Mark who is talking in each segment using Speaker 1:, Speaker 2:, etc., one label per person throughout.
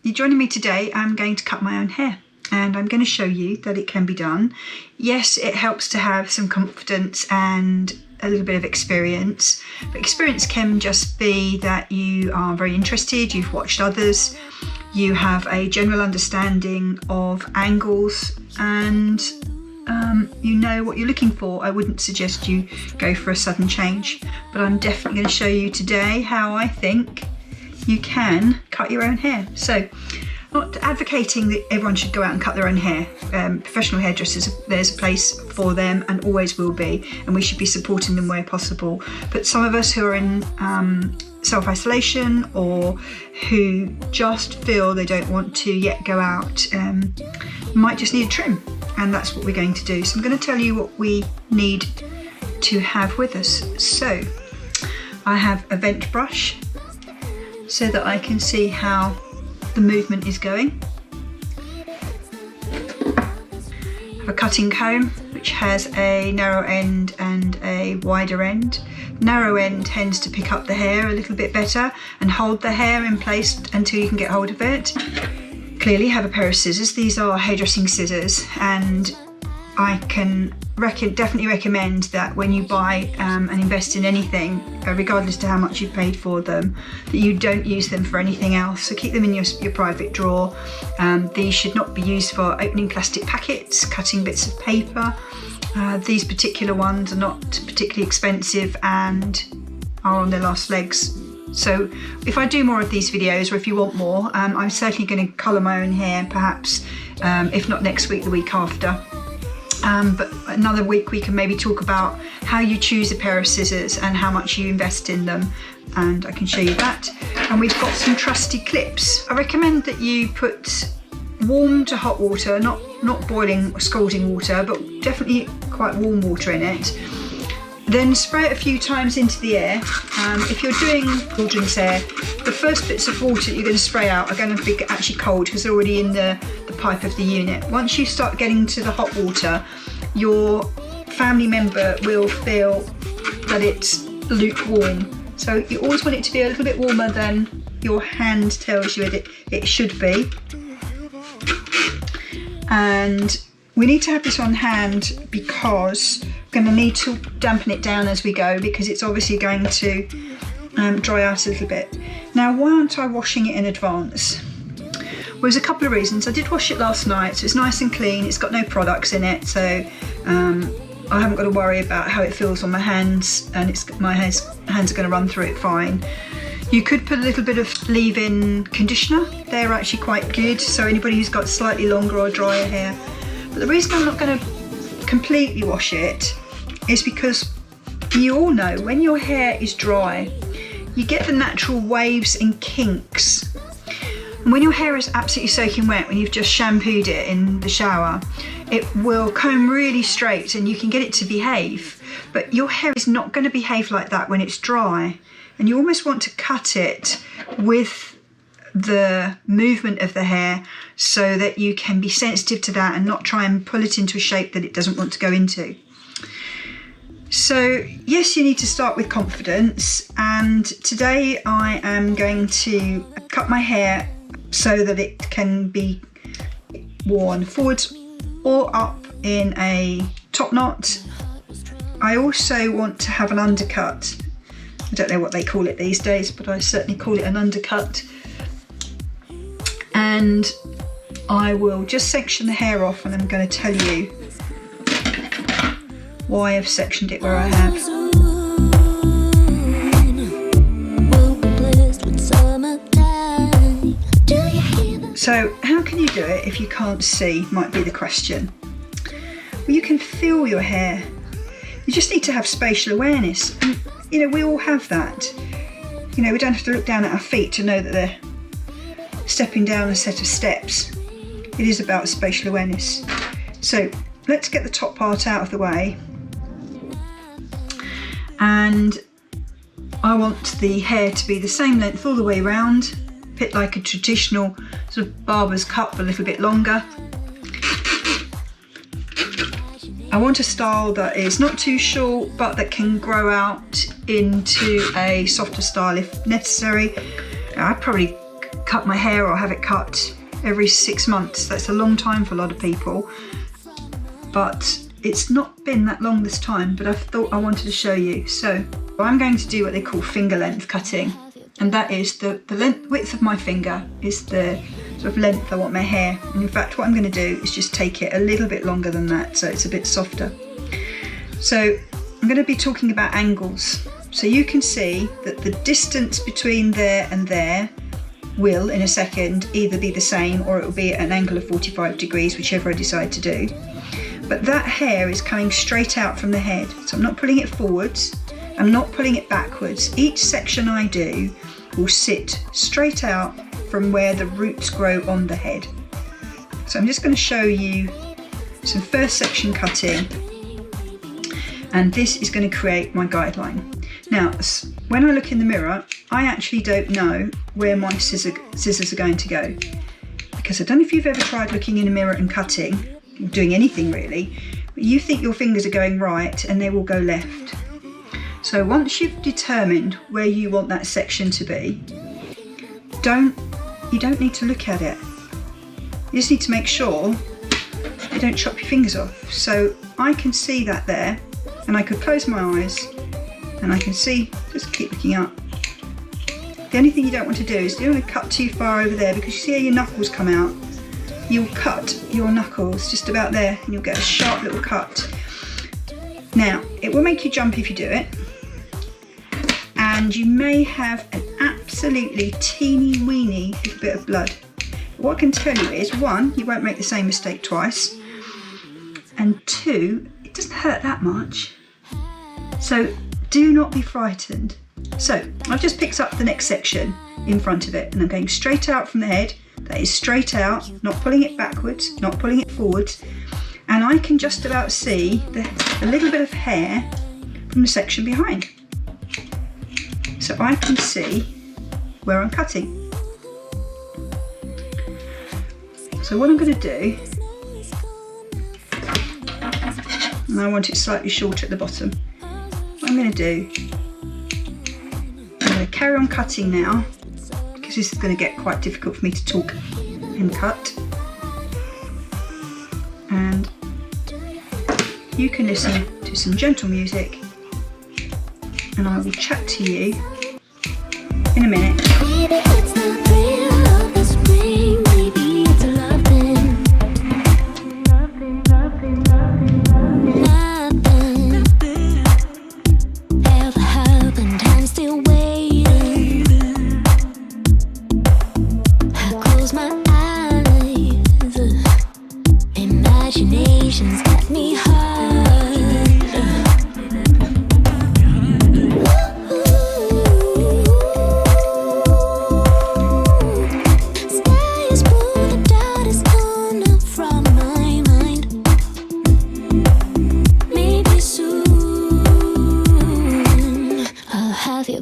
Speaker 1: You're joining me today. I'm going to cut my own hair and I'm going to show you that it can be done. Yes, it helps to have some confidence and a little bit of experience, but experience can just be that you are very interested, you've watched others, you have a general understanding of angles, and you know what you're looking for. I wouldn't suggest you go for a sudden change, but I'm definitely going to show you today how I think you can cut your own hair. So, not advocating that everyone should go out and cut their own hair. Professional hairdressers, there's a place for them and always will be, and we should be supporting them where possible. But some of us who are in self-isolation or who just feel they don't want to yet go out might just need a trim, and that's what we're going to do. So I'm going to tell you what we need to have with us. So I have a vent brush so that I can see how the movement is going. I have a cutting comb which has a narrow end and a wider end. Narrow end tends to pick up the hair a little bit better and hold the hair in place until you can get hold of it. Clearly have a pair of scissors. These are hairdressing scissors, and I can definitely recommend that when you buy and invest in anything, regardless to how much you've paid for them, that you don't use them for anything else. So keep them in your private drawer. These should not be used for opening plastic packets, cutting bits of paper. These particular ones are not particularly expensive and are on their last legs. So if I do more of these videos, or if you want more, I'm certainly going to colour my own hair, perhaps, if not next week, the week after. But another week we can maybe talk about how you choose a pair of scissors and how much you invest in them, and I can show you that. And we've got some trusty clips. I recommend that you put warm to hot water, not boiling or scalding water, but definitely quite warm water in it. Then spray it a few times into the air. If you're doing children's hair, the first bits of water that you're going to spray out are going to be actually cold because they're already in the pipe of the unit. Once you start getting to the hot water, your family member will feel that it's lukewarm. So you always want it to be a little bit warmer than your hand tells you it should be. And we need to have this on hand because we're going to need to dampen it down as we go, because it's obviously going to dry out a little bit. Now, why aren't I washing it in advance? Well, there's a couple of reasons. I did wash it last night, so it's nice and clean. It's got no products in it, so I haven't got to worry about how it feels on my hands, and my hands are going to run through it fine. You could put a little bit of leave-in conditioner. They're actually quite good, so anybody who's got slightly longer or drier hair. But the reason I'm not going to completely wash it is because you all know when your hair is dry, you get the natural waves and kinks. And when your hair is absolutely soaking wet, when you've just shampooed it in the shower, it will comb really straight and you can get it to behave. But your hair is not going to behave like that when it's dry. And you almost want to cut it with the movement of the hair so that you can be sensitive to that and not try and pull it into a shape that it doesn't want to go into. So yes, you need to start with confidence, and today I am going to cut my hair so that it can be worn forwards or up in a top knot. I also want to have an undercut. I don't know what they call it these days, but I certainly call it an undercut. And I will just section the hair off, and I'm going to tell you why I've sectioned it where I have. So how can you do it if you can't see, might be the question. Well, you can feel your hair. You just need to have spatial awareness. And, you know, we all have that. You know, we don't have to look down at our feet to know that they're stepping down a set of steps. It is about spatial awareness. So let's get the top part out of the way. And I want the hair to be the same length all the way around, a bit like a traditional sort of barber's cut, but a little bit longer. I want a style that is not too short, but that can grow out into a softer style if necessary. I'd probably cut my hair or have it cut every 6 months. That's a long time for a lot of people, but it's not been that long this time, but I thought I wanted to show you. So I'm going to do what they call finger length cutting, and that is the width of my finger is the sort of length I want my hair. And in fact, what I'm going to do is just take it a little bit longer than that, so it's a bit softer. So I'm going to be talking about angles. So you can see that the distance between there and there will, in a second, either be the same or it will be at an angle of 45 degrees, whichever I decide to do. But that hair is coming straight out from the head. So I'm not pulling it forwards, I'm not pulling it backwards. Each section I do will sit straight out from where the roots grow on the head. So I'm just going to show you some first section cutting, and this is going to create my guideline. Now, when I look in the mirror, I actually don't know where my scissors are going to go, because I don't know if you've ever tried looking in a mirror and cutting, or doing anything really, but you think your fingers are going right and they will go left. So once you've determined where you want that section to be, you don't need to look at it. You just need to make sure you don't chop your fingers off. So I can see that there, and I could close my eyes and I can see, just keep looking up. The only thing you don't want to do is you don't want to cut too far over there, because you see how your knuckles come out. You'll cut your knuckles just about there and you'll get a sharp little cut. Now, it will make you jump if you do it, and you may have an absolutely teeny weeny little bit of blood. What I can tell you is, one, you won't make the same mistake twice, and two, it doesn't hurt that much. So do not be frightened. So I've just picked up the next section in front of it, and I'm going straight out from the head. That is straight out, not pulling it backwards, not pulling it forwards, and I can just about see a little bit of hair from the section behind. So I can see where I'm cutting. So what I'm going to do, and I want it slightly shorter at the bottom, what I'm going to do, I'm going to carry on cutting now, because this is going to get quite difficult for me to talk and cut. And you can listen to some gentle music, and I will chat to you in a minute.
Speaker 2: Maybe it's not real love this spring, maybe it's a love thing. Nothing ever happened, I'm still waiting. I close my eyes, imagination's got me hard.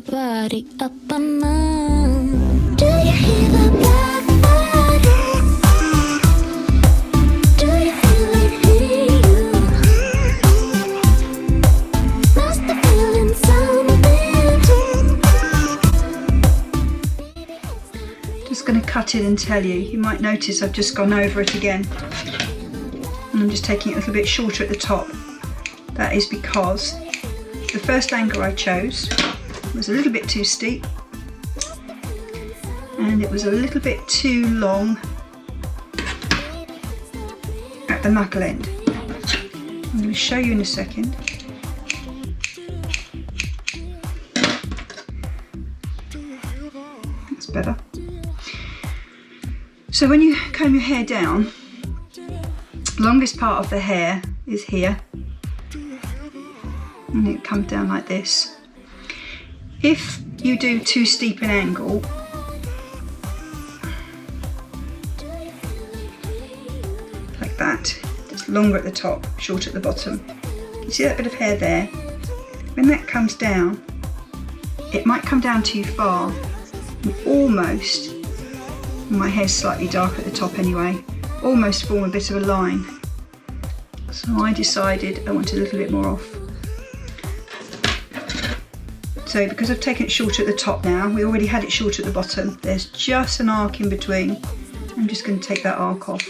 Speaker 2: Body up and on. Do you hear the blackbird? Do you feel it here? Must be feeling something.
Speaker 1: Just going to cut in and tell you. You might notice I've just gone over it again, and I'm just taking it a little bit shorter at the top. That is because the first angle I chose was a little bit too steep, and it was a little bit too long at the knuckle end. I'm going to show you in a second. That's better. So when you comb your hair down, the longest part of the hair is here, and it comes down like this. If you do too steep an angle, like that, it's longer at the top, short at the bottom. You see that bit of hair there? When that comes down, it might come down too far, and almost, my hair's slightly dark at the top anyway, almost form a bit of a line. So I decided I wanted a little bit more off. So because I've taken it shorter at the top now, we already had it short at the bottom, there's just an arc in between. I'm just going to take that arc off.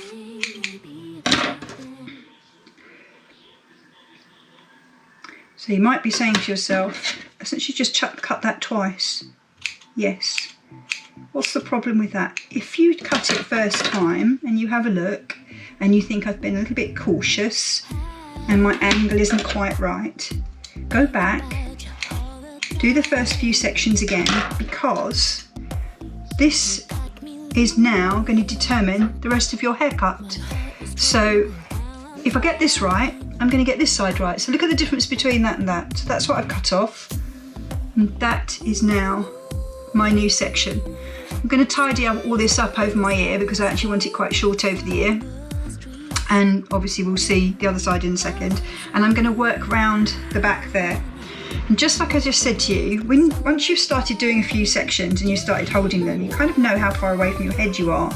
Speaker 1: So you might be saying to yourself, hasn't she just cut that twice? Yes. What's the problem with that? If you cut it first time and you have a look and you think I've been a little bit cautious and my angle isn't quite right, go back, do the first few sections again, because this is now going to determine the rest of your haircut. So if I get this right, I'm going to get this side right. So look at the difference between that and that. So that's what I've cut off, and that is now my new section. I'm going to tidy all this up over my ear because I actually want it quite short over the ear, and obviously we'll see the other side in a second. And I'm going to work round the back there. And just like I just said to you, once you've started doing a few sections and you started holding them, you kind of know how far away from your head you are.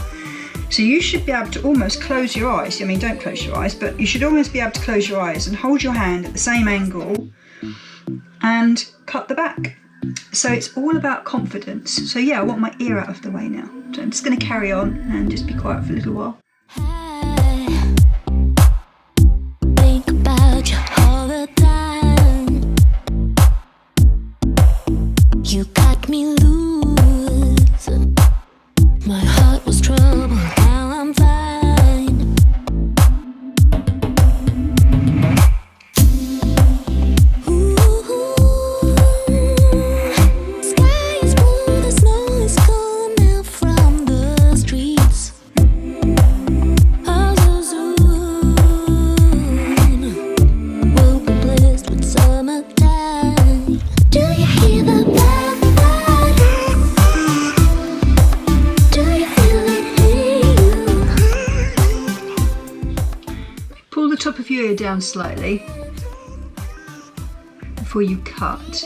Speaker 1: So you should be able to almost close your eyes. I mean, don't close your eyes, but you should almost be able to close your eyes and hold your hand at the same angle and cut the back. So it's all about confidence. So yeah, I want my ear out of the way now. So I'm just going to carry on and just be quiet for a little while.
Speaker 2: Think about you all the time. You got me losing. My heart was troubled. Now I'm fine. Ooh, sky is blue. The snow is coming out from the streets. Oh, so soon we'll be blessed with summertime. Do you hear the blackbird? Do you feel it in you?
Speaker 1: Pull the top of your ear down slightly before you cut.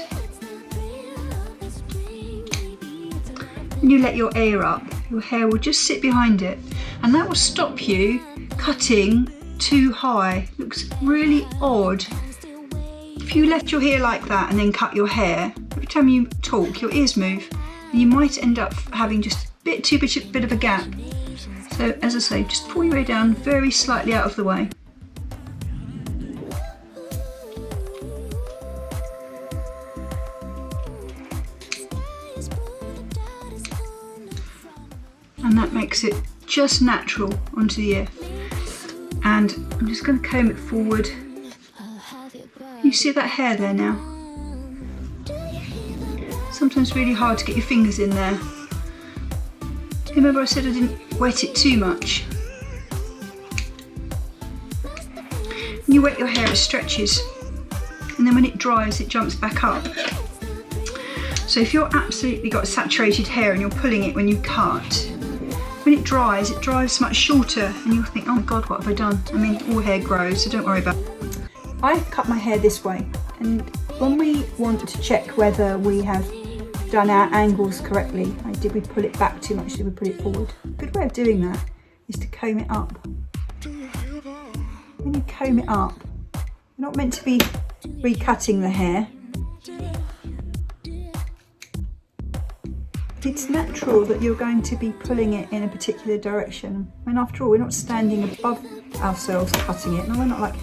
Speaker 1: When you let your ear up, your hair will just sit behind it, and that will stop you cutting too high. Looks really odd. If you left your hair like that and then cut your hair, every time you talk, your ears move, and you might end up having just a bit of a gap. So as I say, just pull your ear down very slightly out of the way. And that makes it just natural onto the ear. And I'm just going to comb it forward. You see that hair there now? Sometimes really hard to get your fingers in there. Remember I said I didn't wet it too much. When you wet your hair, it stretches, and then when it dries, it jumps back up. So if you're absolutely got saturated hair and you're pulling it when you cut, when it dries much shorter, and you'll think, oh my god, what have I done? I mean, all hair grows, so don't worry about it. I cut my hair this way, and when we want to check whether we have done our angles correctly, like did we pull it back too much, did we pull it forward? A good way of doing that is to comb it up. When you comb it up, you're not meant to be recutting the hair. It's natural that you're going to be pulling it in a particular direction. And after all, we're not standing above ourselves cutting it. No, we're not like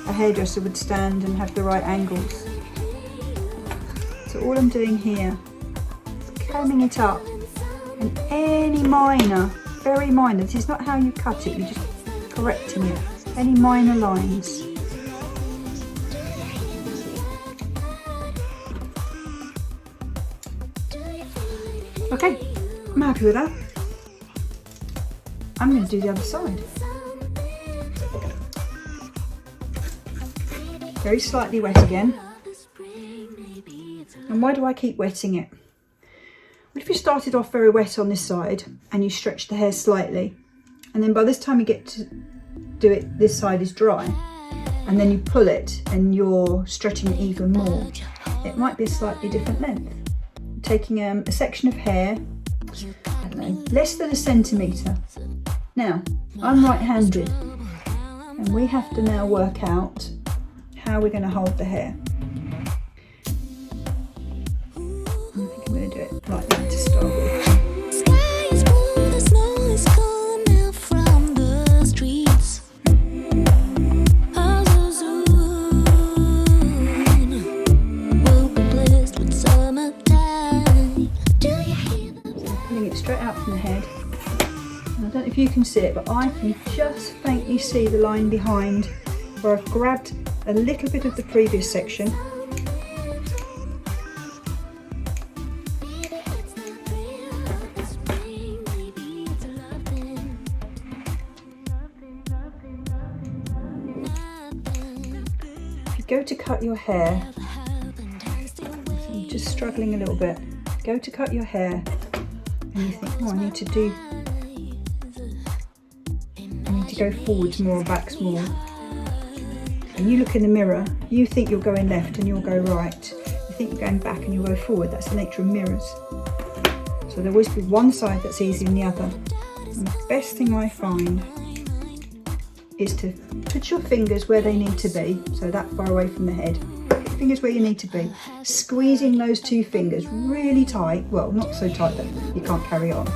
Speaker 1: a hairdresser would stand and have the right angles. So all I'm doing here is combing it up, and any minor, very minor, this is not how you cut it, you're just correcting it, any minor lines. Okay, I'm happy with that. I'm going to do the other side. Very slightly wet again. And why do I keep wetting it? What if you started off very wet on this side and you stretch the hair slightly, and then by this time you get to do it, this side is dry, and then you pull it and you're stretching it even more. It might be a slightly different length. Taking a section of hair, I don't know, less than a centimetre. Now, I'm right-handed, and we have to now work out how we're going to hold the hair. like that to start with.
Speaker 2: Sky is blue, the snow is coming out from the streets. So soon we'll be blessed with summertime. Do you hear the
Speaker 1: Pulling it straight out from the head. And I don't know if you can see it, but I can just faintly see the line behind where I've grabbed a little bit of the previous section. If you go to cut your hair, I'm just struggling a little bit. Go to cut your hair and you think, oh, I need to go forwards more and backs more. And you look in the mirror, you think you're going left and you'll go right. You think you're going back and you'll go forward. That's the nature of mirrors. So there'll always be one side that's easier than the other. And the best thing I find is to put your fingers where they need to be, so that far away from the head. Put your fingers where you need to be. Squeezing those two fingers really tight, well, not so tight that you can't carry on,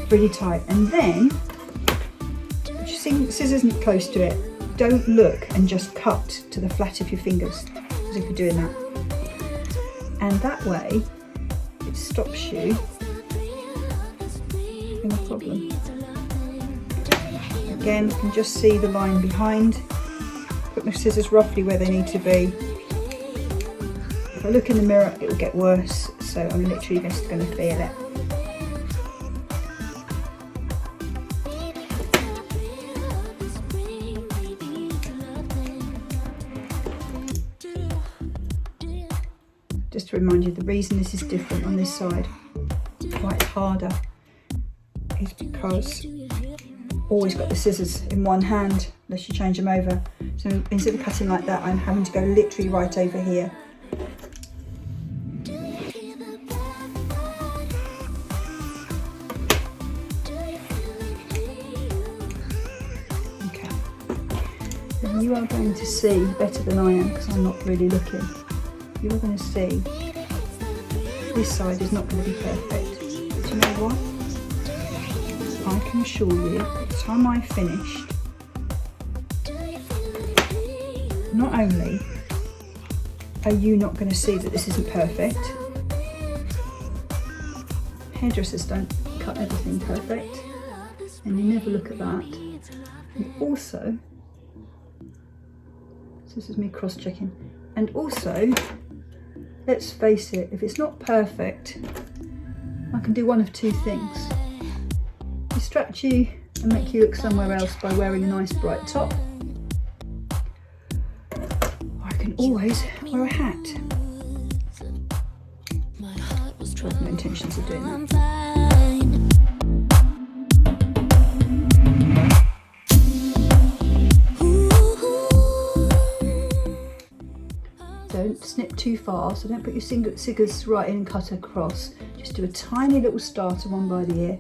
Speaker 1: really tight. And then, put your scissors close to it. Don't look and just cut to the flat of your fingers, as if you're doing that. And that way, it stops you having a problem. Again, you can just see the line behind. Put my scissors roughly where they need to be. If I look in the mirror, it will get worse, so I'm literally just going to feel it. Just to remind you, the reason this is different on this side, why it's harder, is because always got the scissors in one hand unless you change them over. So instead of cutting like that, I'm having to go literally right over here. Okay. And you are going to see better than I am, because I'm not really looking. You are going to see this side is not going to be perfect. But you know what? I can assure you, by the time I finished, not only are you not going to see that this isn't perfect, hairdressers don't cut everything perfect, and you never look at that. And also, this is me cross-checking, and also, let's face it, if it's not perfect, I can do one of two things. Distract you and make you look somewhere else by wearing a nice bright top. Or I can always wear a hat. I have no intentions of doing that. Don't snip too far, so don't put your scissors right in and cut across. Just do a tiny little starter one by the ear.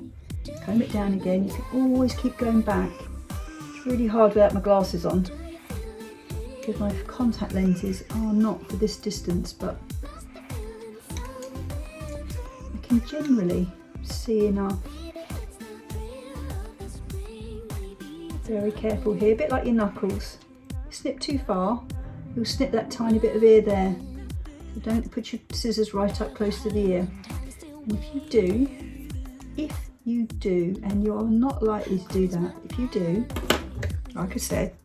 Speaker 1: Comb it down again. You can always keep going back. It's really hard without my glasses on, because my contact lenses are not for this distance, but I can generally see enough. Very careful here, a bit like your knuckles. Snip too far, you'll snip that tiny bit of ear there. So don't put your scissors right up close to the ear. And if you do, and you're not likely to do that, if you do, like I said,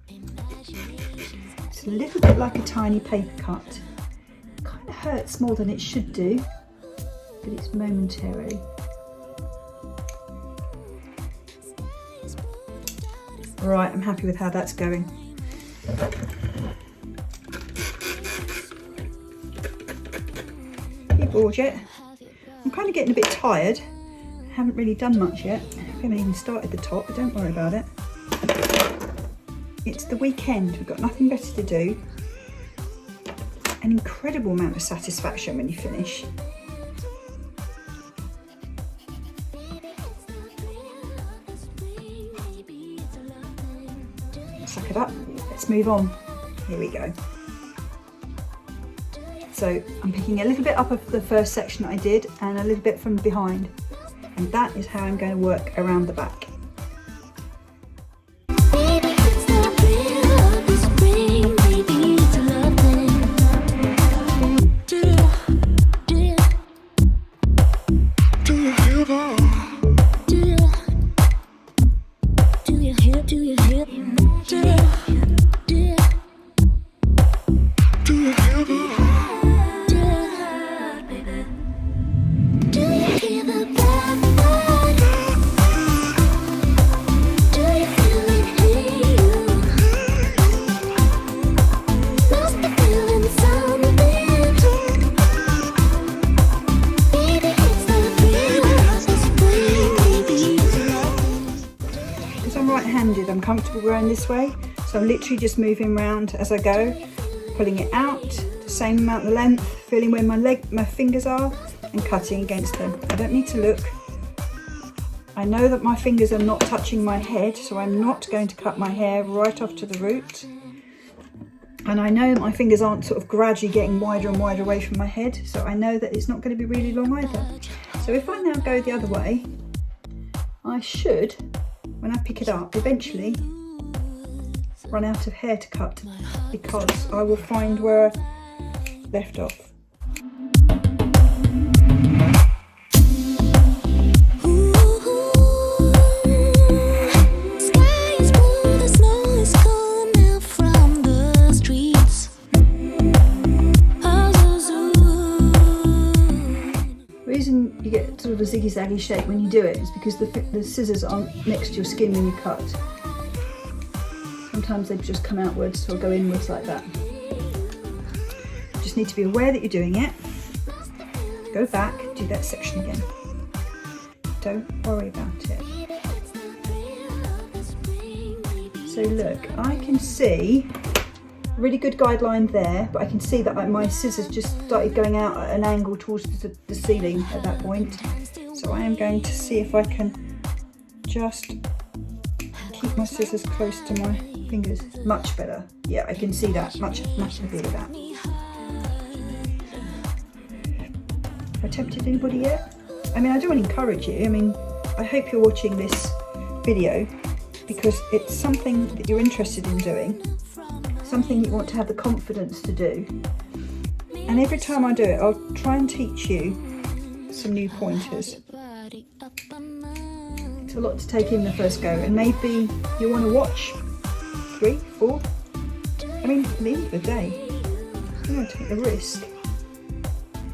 Speaker 1: it's a little bit like a tiny paper cut. It kind of hurts more than it should do, but it's momentary. Right, I'm happy with how that's going. Are you bored yet? I'm kind of getting a bit tired. Haven't really done much yet. We haven't even started the top, but don't worry about it. It's the weekend, we've got nothing better to do. An incredible amount of satisfaction when you finish. Suck it up, let's move on. Here we go. So So I'm picking a little bit up of the first section that I did and a little bit from behind. And that is how I'm going to work around the back.
Speaker 2: Baby, it's not real. This spring, baby, it's a love thing. Do you hear that? Do you hear? Do you hear? Do you hear that? Do you hear the blackbird? Do you feel it here? Must be feeling something. Baby, it's not real. This spring, baby, it's a love.
Speaker 1: Because I'm right-handed, I'm comfortable going this way, so I'm literally just moving around as I go, pulling it out, the same amount of length, feeling where my fingers are, and cutting against them. I don't need to look. I know that my fingers are not touching my head, so I'm not going to cut my hair right off to the root. And I know that my fingers aren't sort of gradually getting wider and wider away from my head, so I know that it's not going to be really long either. So if I now go the other way, I should, when I pick it up, eventually run out of hair to cut, because I will find where I left off.
Speaker 2: Sky is blue, the snow is coming out from the streets.
Speaker 1: The reason you get sort of a ziggy-zaggy shape when you do it is because the scissors aren't next to your skin when you cut. Sometimes they just come outwards or go inwards like that. You just need to be aware that you're doing it. Go back, do that section again. Don't worry about it. So look, I can see a really good guideline there, but I can see that my scissors just started going out at an angle towards the ceiling at that point. So I am going to see if I can just keep my scissors close to my fingers. Much better. Yeah, I can see that. Much better that. Have I tempted anybody yet? I mean, I don't want to encourage you. I mean, I hope you're watching this video because it's something that you're interested in doing, something you want to have the confidence to do. And every time I do it, I'll try and teach you some new pointers. It's a lot to take in the first go, and maybe you want to watch 3, 4. I mean, at the end of the day, I'm going to take the risk.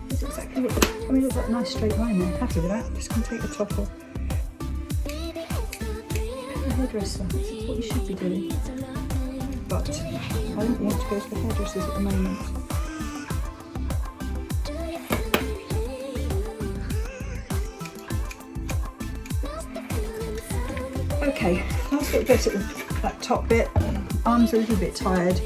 Speaker 1: That's exactly what. I mean, look at that nice straight line there. Happy with that. Just going to take the top off. The hairdresser. This is what you should be doing. But I don't want to go to the hairdressers at the moment. Okay, last little bit at that top bit. Arm's a little bit tired.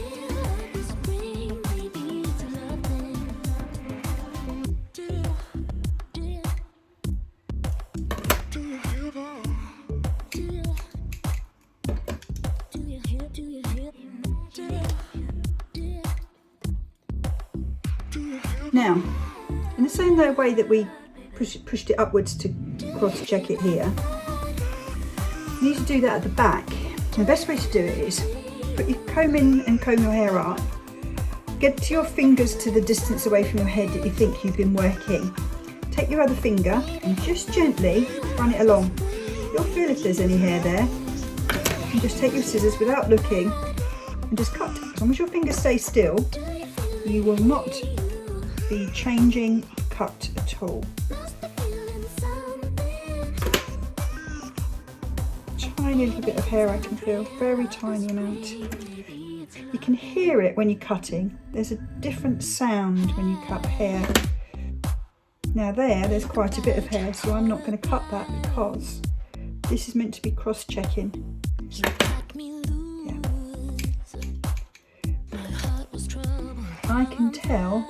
Speaker 1: Now, in the same way that we pushed it upwards to cross-check it here, you need to do that at the back. And the best way to do it is put your comb in and comb your hair up. Get to your fingers to the distance away from your head that you think you've been working. Take your other finger and just gently run it along. You'll feel if there's any hair there. And just take your scissors without looking and just cut. As long as your fingers stay still, you will not be changing the cut at all. Tiny little bit of hair I can feel, very tiny amount. You can hear it when you're cutting. There's a different sound when you cut hair. Now there's quite a bit of hair, so I'm not going to cut that because this is meant to be cross-checking. Yeah. I can tell,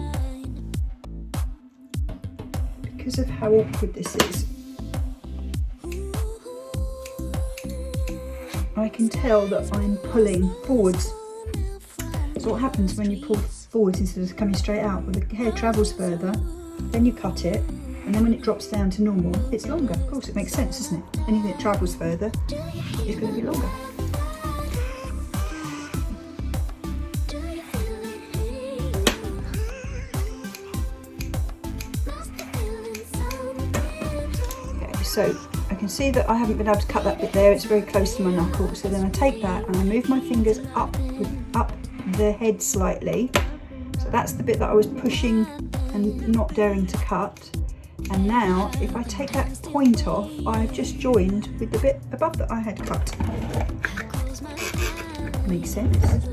Speaker 1: because of how awkward this is, I can tell that I'm pulling forwards. So what happens when you pull forwards instead of coming straight out. Well, the hair travels further, then you cut it, and then when it drops down to normal, it's longer. Of course, it makes sense, doesn't it? Anything that travels further is going to be longer. Okay, so I can see that I haven't been able to cut that bit there. It's very close to my knuckle. So then I take that and I move my fingers up the head slightly. So that's the bit that I was pushing and not daring to cut. And now, if I take that point off, I've just joined with the bit above that I had cut. Makes sense?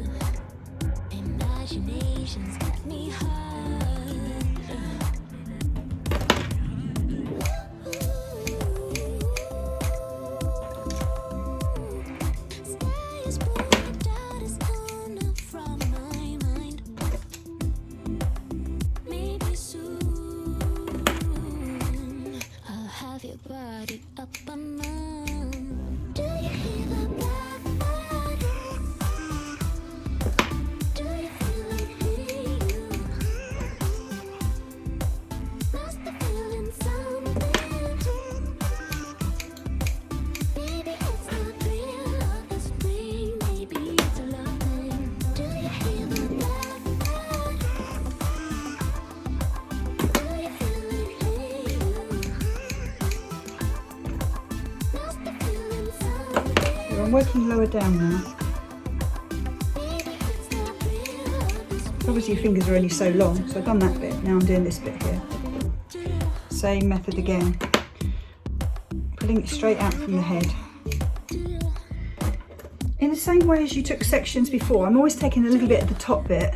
Speaker 1: I'm working lower down now. Obviously your fingers are only so long, so I've done that bit, now I'm doing this bit here. Same method again. Pulling it straight out from the head. In the same way as you took sections before, I'm always taking a little bit of the top bit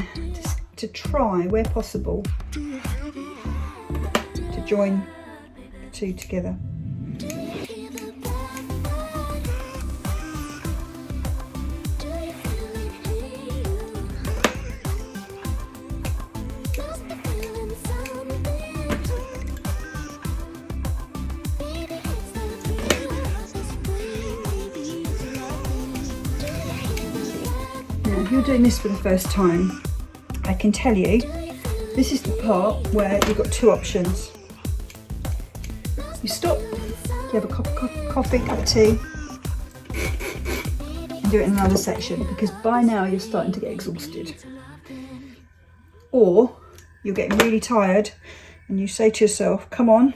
Speaker 1: to try, where possible, to join the two together. If you're doing this for the first time, I can tell you, this is the part where you've got two options. You stop, you have a cup of coffee, cup of tea, and do it in another section, because by now you're starting to get exhausted. Or you're getting really tired and you say to yourself, come on,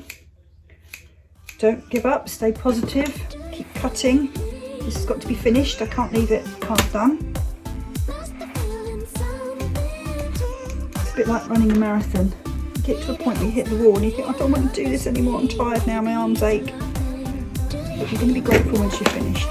Speaker 1: don't give up, stay positive, keep cutting. This has got to be finished, I can't leave it half done. Bit like running a marathon. You get to a point where you hit the wall and you think, I don't want to do this anymore, I'm tired now, my arms ache. But you're going to be grateful once you're finished.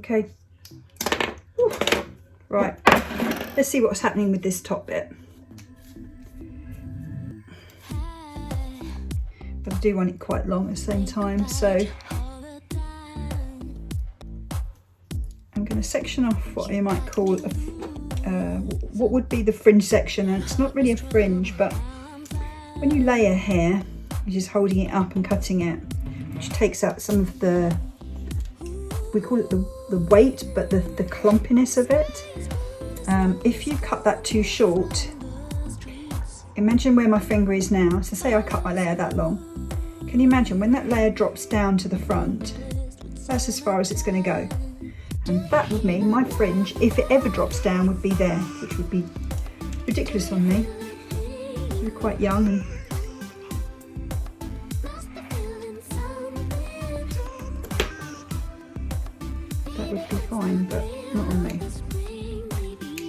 Speaker 1: Okay. Whew. Right, let's see what's happening with this top bit. But I do want it quite long at the same time, so I'm going to section off what you might call what would be the fringe section. And it's not really a fringe, but when you layer hair, you're just holding it up and cutting it, which takes out some of the, we call it the weight, but the clumpiness of it. If you cut that too short, imagine where my finger is now. So say I cut my layer that long. Can you imagine when that layer drops down to the front? That's as far as it's going to go. And that would mean my fringe, if it ever drops down, would be there, which would be ridiculous on me. You're quite young and that would be fine, but not on me.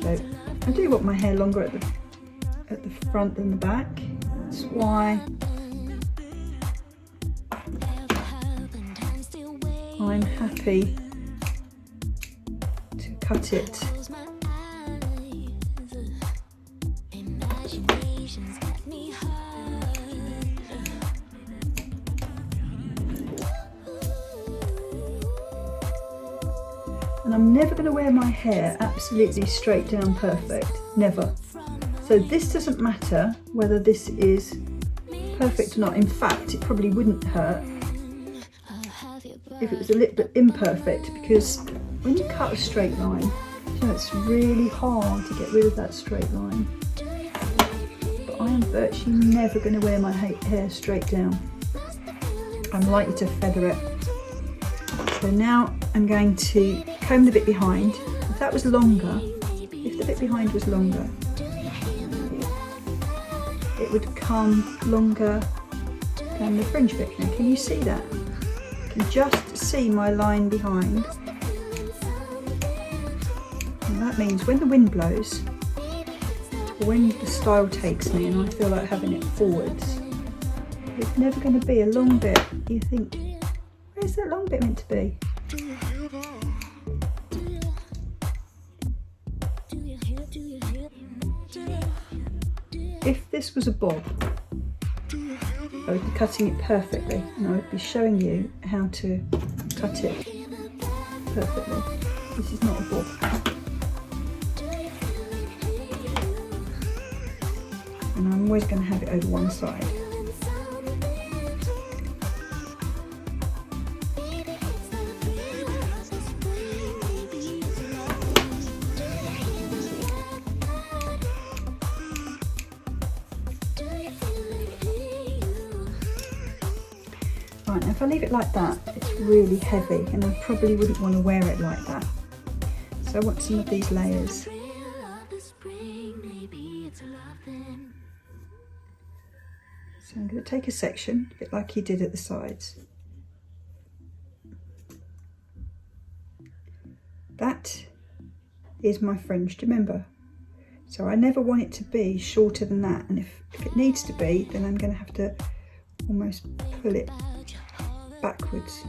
Speaker 1: So I do want my hair longer at the front than the back. That's why I'm happy to cut it and I'm never going to wear my hair absolutely straight down perfect, never. So this doesn't matter whether this is perfect or not. In fact, it probably wouldn't hurt if it was a little bit imperfect, because when you cut a straight line, you know, it's really hard to get rid of that straight line. But I am virtually never going to wear my hair straight down. I'm likely to feather it. So now I'm going to comb the bit behind. If that was longer, if the bit behind was longer, it would come longer than the fringe bit. Now, can you see that? You can just see my line behind. And that means when the wind blows, or when the style takes me and I feel like having it forwards, it's never going to be a long bit. You think, where's that long bit meant to be? If this was a bob, I would be cutting it perfectly, and I would be showing you how to cut it perfectly. This is not a bob. And I'm always going to have it over one side. Right, now if I leave it like that, it's really heavy and I probably wouldn't want to wear it like that. So I want some of these layers. So I'm going to take a section, a bit like you did at the sides. That is my fringe, remember? So I never want it to be shorter than that, and if it needs to be, then I'm going to have to almost pull it backwards.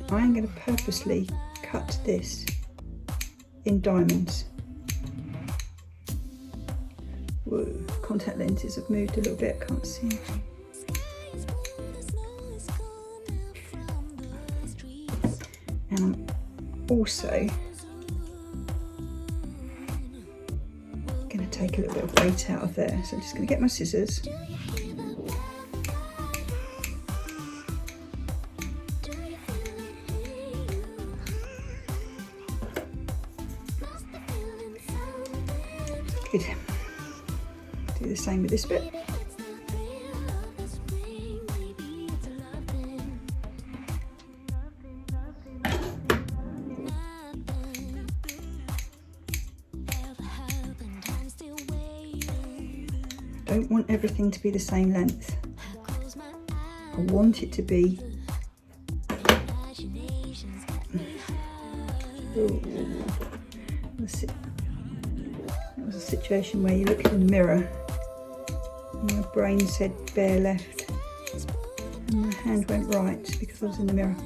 Speaker 1: I am going to purposely cut this in diamonds. Whoa, contact lenses have moved a little bit, I can't see. And I'm also going to take a little bit of weight out of there. So I'm just going to get my scissors. Good. Do the same with this bit. I don't want everything to be the same length. I want it to be that was a situation where you look in the mirror and My brain said bare left, and my hand went right because I was in the mirror.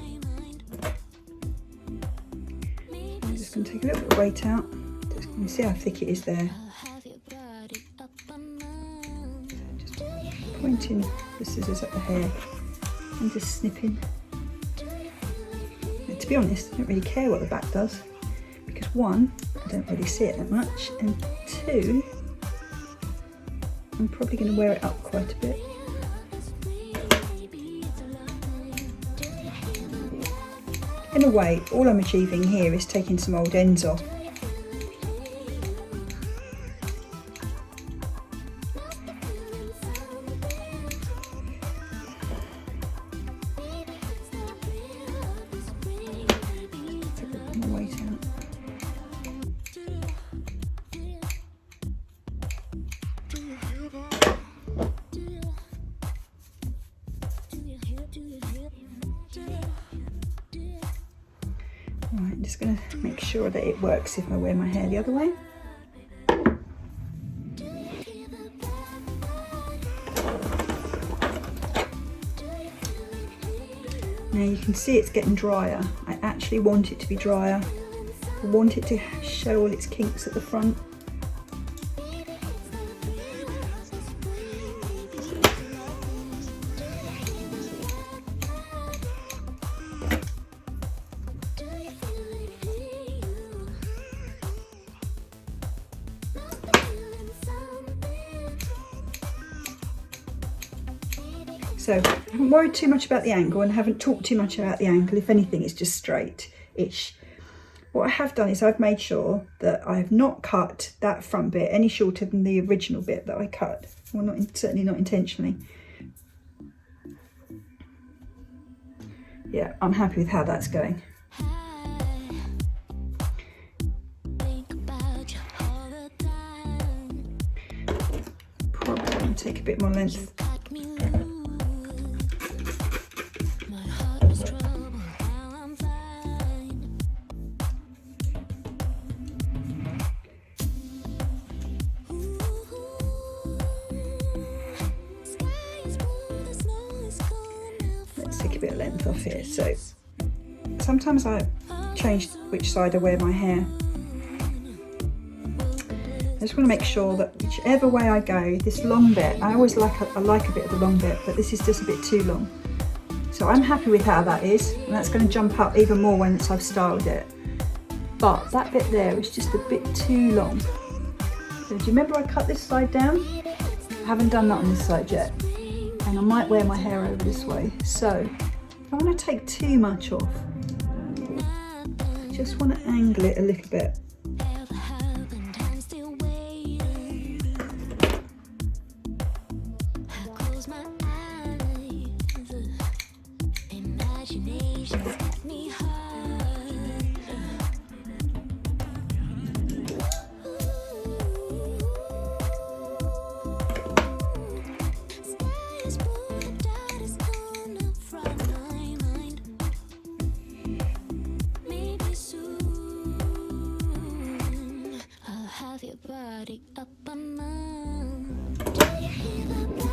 Speaker 1: I'm just going to take a little bit of weight out. Just going to see how thick it is there. Just pointing the scissors at the hair and just snipping. And to be honest, I don't really care what the back does because one, I don't really see it that much, and two, I'm probably going to wear it up quite a bit. In a way, all I'm achieving here is taking some old ends off. Take a bit more weight out. Right, I'm just going to make sure that it works if I wear my hair the other way. Now you can see it's getting drier. I actually want it to be drier. I want it to show all its kinks at the front. So I haven't worried too much about the angle and haven't talked too much about the angle. If anything, it's just straight-ish. What I have done is I've made sure that I have not cut that front bit any shorter than the original bit that I cut. Well, certainly not intentionally. Yeah, I'm happy with how that's going. Probably going to take a bit more length. Take a bit of length off here. So sometimes I change which side I wear my hair. I just want to make sure that whichever way I go, this long bit, I always like a bit of the long bit, but this is just a bit too long. So I'm happy with how that is, and that's going to jump up even more once I've styled it. But that bit there is just a bit too long. So do you remember I cut this side down? I haven't done that on this side yet. And I might wear my hair over this way. So if I want to take too much off, I just want to angle it a little bit.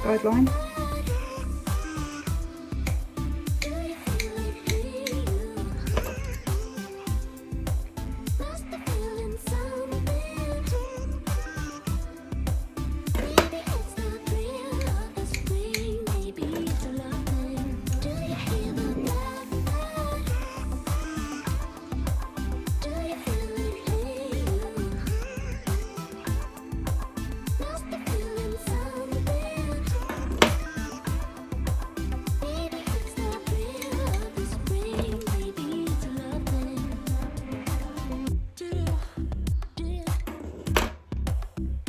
Speaker 1: Guideline.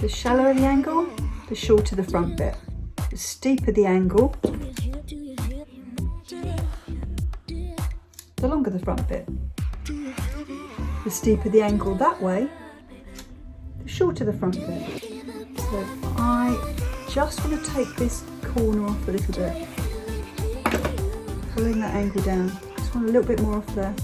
Speaker 1: The shallower the angle, the shorter the front bit. The steeper the angle, the longer the front bit. The steeper the angle that way, the shorter the front bit. So I just want to take this corner off a little bit, pulling that angle down. Just want a little bit more off there.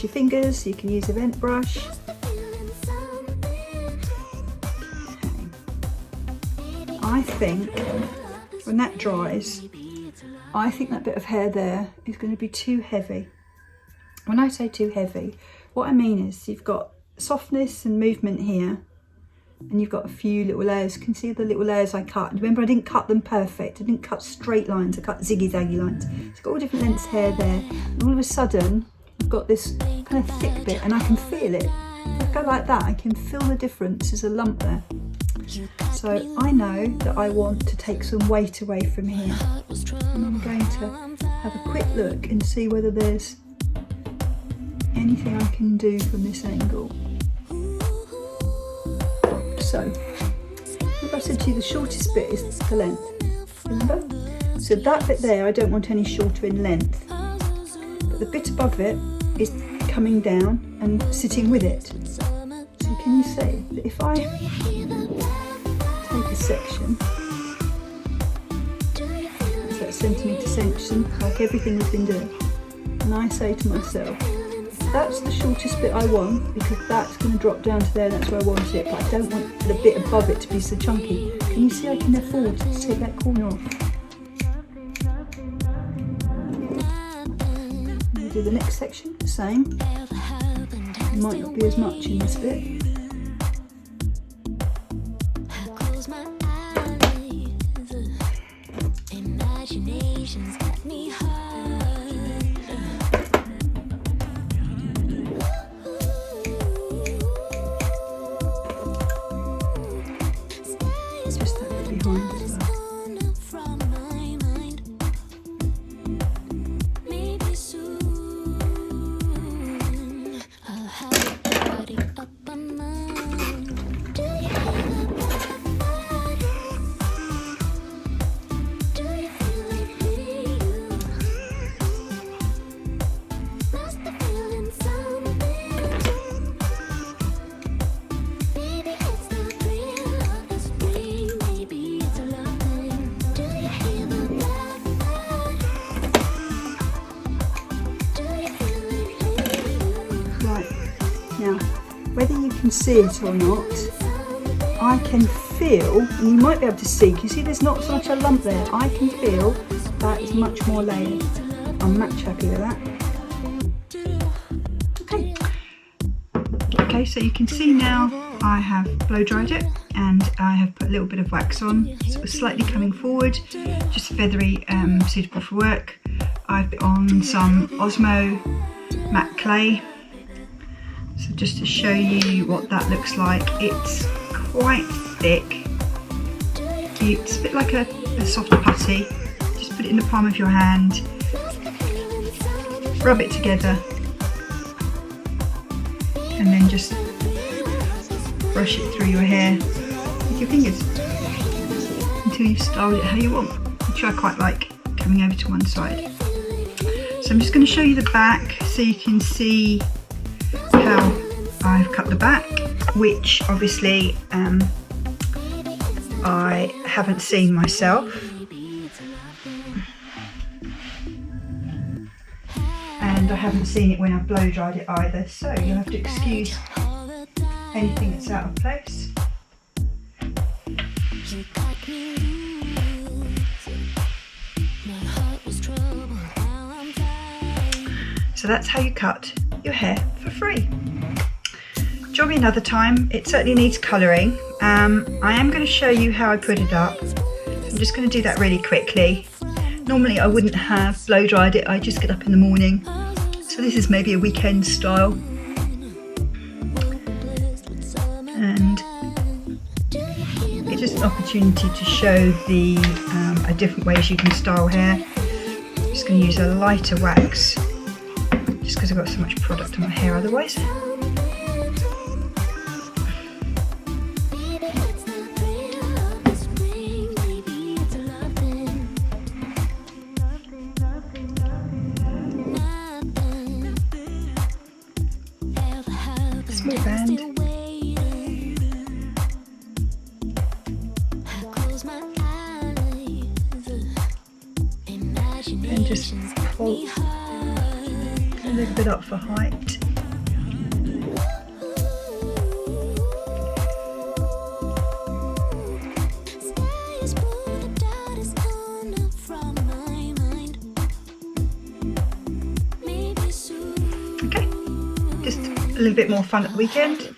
Speaker 1: your fingers, you can use a vent brush. I think when that dries, I think that bit of hair there is going to be too heavy. When I say too heavy, what I mean is you've got softness and movement here, and you've got a few little layers. You can see the little layers I cut. Remember, I didn't cut them perfect. I didn't cut straight lines, I cut ziggy-zaggy lines. It's got all different lengths hair there. And all of a sudden, I've got this kind of thick bit, and I can feel it. If I go like that, I can feel the difference. There's a lump there. So I know that I want to take some weight away from here. And I'm going to have a quick look and see whether there's anything I can do from this angle. So, remember I said to you the shortest bit is the length, remember? So that bit there I don't want any shorter in length, but the bit above it is coming down and sitting with it. So can you see that if I take a section, it's that centimetre section, like everything we've been doing, and I say to myself, that's the shortest bit I want because that's going to drop down to there, and that's where I want it, but I don't want the bit above it to be so chunky. Can you see I can afford to take that corner off? We'll do the next section, the same. It might not be as much in this bit.
Speaker 2: Imagination's got me hard.
Speaker 1: Just that bit behind as well. Now, whether you can see it or not, I can feel, and you might be able to see, you see there's not so much a lump there, I can feel that is much more layered. I'm much happy with that. Okay, so you can see now I have blow dried it and I have put a little bit of wax on, so it's slightly coming forward, just feathery, suitable for work. I've put on some Osmo matte clay. So just to show you what that looks like, it's quite thick. It's a bit like a soft putty. Just put it in the palm of your hand, rub it together, and then just brush it through your hair with your fingers until you've styled it how you want, which I quite like, coming over to one side. So I'm just going to show you the back so you can see how I've cut the back, which obviously I haven't seen myself, and I haven't seen it when I've blow dried it either, so you'll have to excuse anything that's out of place. So that's how you cut your hair for free. Join me another time. It certainly needs colouring. I am going to show you how I put it up. I'm just going to do that really quickly. Normally I wouldn't have blow dried it, I just get up in the morning. So this is maybe a weekend style. And it's just an opportunity to show the different ways you can style hair. I'm just going to use a lighter wax, just because I've got so much product on my hair otherwise. Small band. And just pull a little bit up for height. little bit more fun at the weekend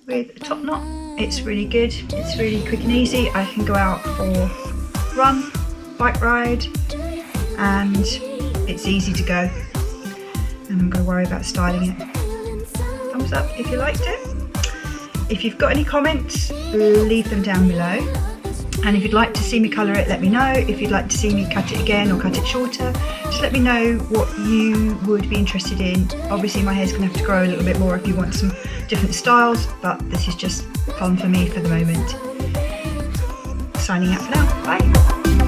Speaker 1: with a top knot. It's really good, it's really quick and easy. I can go out for a run, bike ride, and it's easy to go. And I'm going to worry about styling it. Thumbs up if you liked it. If you've got any comments, leave them down below. And if you'd like to see me colour it, let me know. If you'd like to see me cut it again or cut it shorter, just let me know what you would be interested in. Obviously my hair's going to have to grow a little bit more if you want some different styles, but this is just fun for me for the moment. Signing out for now, bye.